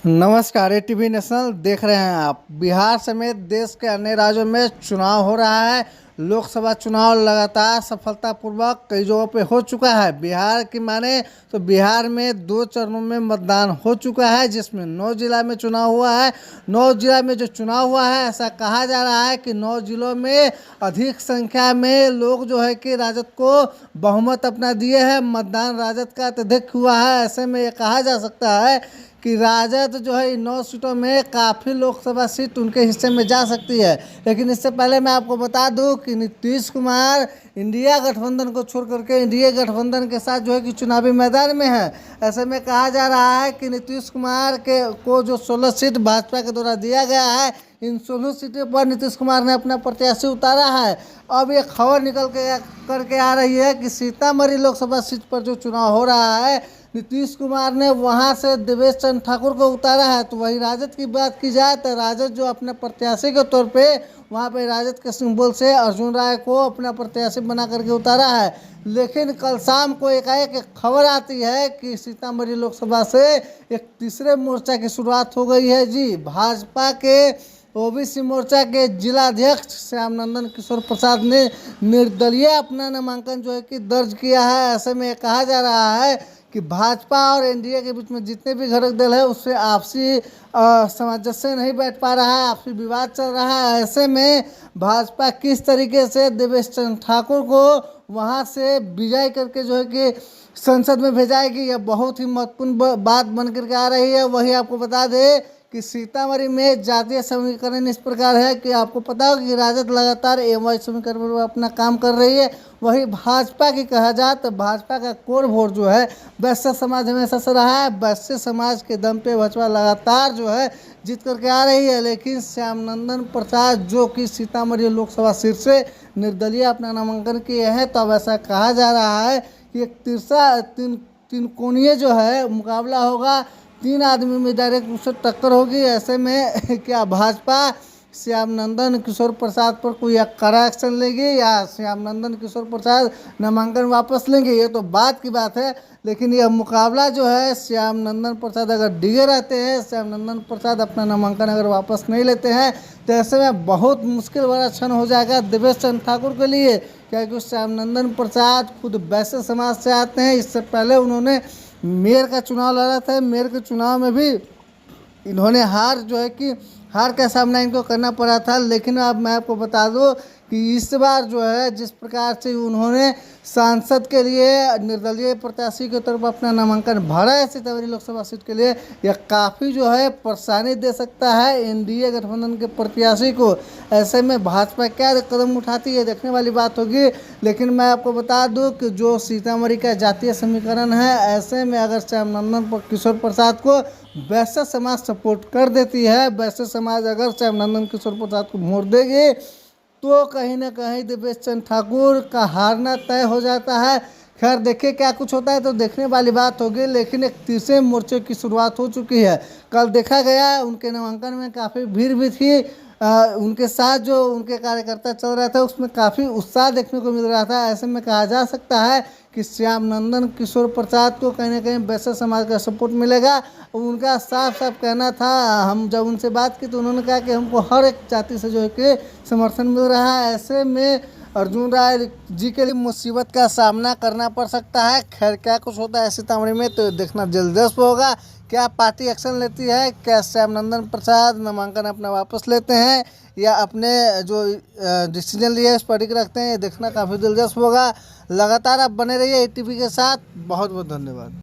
नमस्कार। ATV national देख रहे हैं आप। बिहार समेत देश के अन्य राज्यों में चुनाव हो रहा है। लोकसभा चुनाव लगातार सफलतापूर्वक कई जगहों पे हो चुका है। बिहार की माने तो बिहार में 2 चरणों में मतदान हो चुका है, जिसमें 9 जिला में चुनाव हुआ है। 9 जिला में जो चुनाव हुआ है, ऐसा कहा जा रहा है कि 9 जिलों में अधिक संख्या में लोग जो है कि राजद को बहुमत अपना दिए हैं। मतदान राजद का अत्यधिक हुआ है। ऐसे में ये कहा जा सकता है कि राजद जो है इन 9 सीटों में काफ़ी लोकसभा सीट उनके हिस्से में जा सकती है। लेकिन इससे पहले मैं आपको बता दूं कि नीतीश कुमार इंडिया गठबंधन को छोड़ करके इंडिया गठबंधन के साथ जो है कि चुनावी मैदान में है। ऐसे में कहा जा रहा है कि नीतीश कुमार को जो 16 सीट भाजपा के द्वारा दिया गया है, इन 16 सीटों पर नीतीश कुमार ने अपना प्रत्याशी उतारा है। अब ये खबर निकल के करके आ रही है कि सीतामढ़ी लोकसभा सीट पर जो चुनाव हो रहा है, नीतीश कुमार ने वहां से देवेश चंद्र ठाकुर को उतारा है। तो वही राजद की बात की जाए तो राजद जो अपने प्रत्याशी के तौर पे वहां पे राजद के सिंबल से अर्जुन राय को अपना प्रत्याशी बना करके उतारा है। लेकिन कल शाम को एकाएक एक खबर आती है कि सीतामढ़ी लोकसभा से एक तीसरे मोर्चा की शुरुआत हो गई है। जी, भाजपा के ओबीसी मोर्चा के जिलाध्यक्ष श्याम नंदन किशोर प्रसाद ने निर्दलीय अपना नामांकन जो है कि दर्ज किया है। ऐसे में कहा जा रहा है कि भाजपा और एनडीए के बीच में जितने भी घटक दल है, उससे आपसी सामंजस्य नहीं बैठ पा रहा है, आपसी विवाद चल रहा है। ऐसे में भाजपा किस तरीके से देवेश चंद्र ठाकुर को वहां से विजय करके जो है कि संसद में भेजाएगी, यह बहुत ही महत्वपूर्ण बात बन करके आ रही है। वही आपको बता दें कि सीतामढ़ी में जातीय समीकरण इस प्रकार है कि आपको पता हो कि राजद लगातार एमवाई समीकरण पर अपना काम कर रही है। वही भाजपा की कहा जाए तो भाजपा का कोर वोट जो है वैश्य समाज हमेशा से रहा है। वैश्य समाज के दम पे भाजपा लगातार जो है जीत करके आ रही है। लेकिन श्याम नंदन प्रसाद जो कि सीतामढ़ी लोकसभा सीट से निर्दलीय अपना नामांकन किए हैं, तो अब ऐसा कहा जा रहा है कि एक तीन कोणीय जो है मुकाबला होगा। 3 आदमी में डायरेक्ट उससे टक्कर होगी। ऐसे में क्या भाजपा श्याम नंदन किशोर प्रसाद पर कोई कड़ा एक्शन लेगी या श्याम नंदन किशोर प्रसाद नामांकन वापस लेंगे, ये तो बात की बात है। लेकिन यह मुकाबला जो है, श्याम नंदन प्रसाद अगर डिगे रहते हैं, श्याम नंदन प्रसाद अपना नामांकन अगर वापस नहीं लेते हैं, तो ऐसे में बहुत मुश्किल वाला क्षण हो जाएगा देवेश चंद्र ठाकुर के लिए। क्योंकि श्याम नंदन प्रसाद खुद वैश्य समाज से आते हैं। इससे पहले उन्होंने मेयर का चुनाव लड़ा था। मेयर के चुनाव में भी इन्होंने हार का सामना इनको करना पड़ा था। लेकिन अब मैं आपको बता दूं कि इस बार जो है जिस प्रकार से उन्होंने सांसद के लिए निर्दलीय प्रत्याशी के तौर पर अपना नामांकन भरा है सीतामढ़ी लोकसभा सीट के लिए, यह काफ़ी जो है परेशानी दे सकता है एनडीए गठबंधन के प्रत्याशी को। ऐसे में भाजपा क्या कदम उठाती है, देखने वाली बात होगी। लेकिन मैं आपको बता दूं कि जो सीतामढ़ी का जातीय समीकरण है, ऐसे में अगर श्याम नंदन किशोर प्रसाद को वैश्य समाज सपोर्ट कर देती है, वैश्य समाज अगर श्याम नंदन किशोर प्रसाद को वोट देगी, तो कहीं ना कहीं देवेश चंद्र ठाकुर का हारना तय हो जाता है। खैर देखिए क्या कुछ होता है, तो देखने वाली बात होगी। लेकिन एक तीसरे मोर्चे की शुरुआत हो चुकी है। कल देखा गया उनके नामांकन में काफ़ी भीड़ भी थी। उनके साथ जो उनके कार्यकर्ता चल रहे थे, उसमें काफ़ी उत्साह देखने को मिल रहा था। ऐसे में कहा जा सकता है कि श्याम नंदन किशोर प्रसाद को कहीं ना कहीं वैश्य समाज का सपोर्ट मिलेगा। उनका साफ साफ कहना था, हम जब उनसे बात की तो उन्होंने कहा कि हमको हर एक जाति से जो है कि समर्थन मिल रहा है। ऐसे में अर्जुन राय जी के लिए मुसीबत का सामना करना पड़ सकता है। खैर क्या कुछ होता है सीतामढ़ी में, तो देखना दिलचस्प होगा। क्या पार्टी एक्शन लेती है, क्या श्याम नंदन प्रसाद नामांकन अपना वापस लेते हैं या अपने जो डिसीजन लिया है उस पर रखते हैं, ये देखना काफ़ी दिलचस्प होगा। लगातार आप बने रहिए एटीवी के साथ। बहुत बहुत धन्यवाद।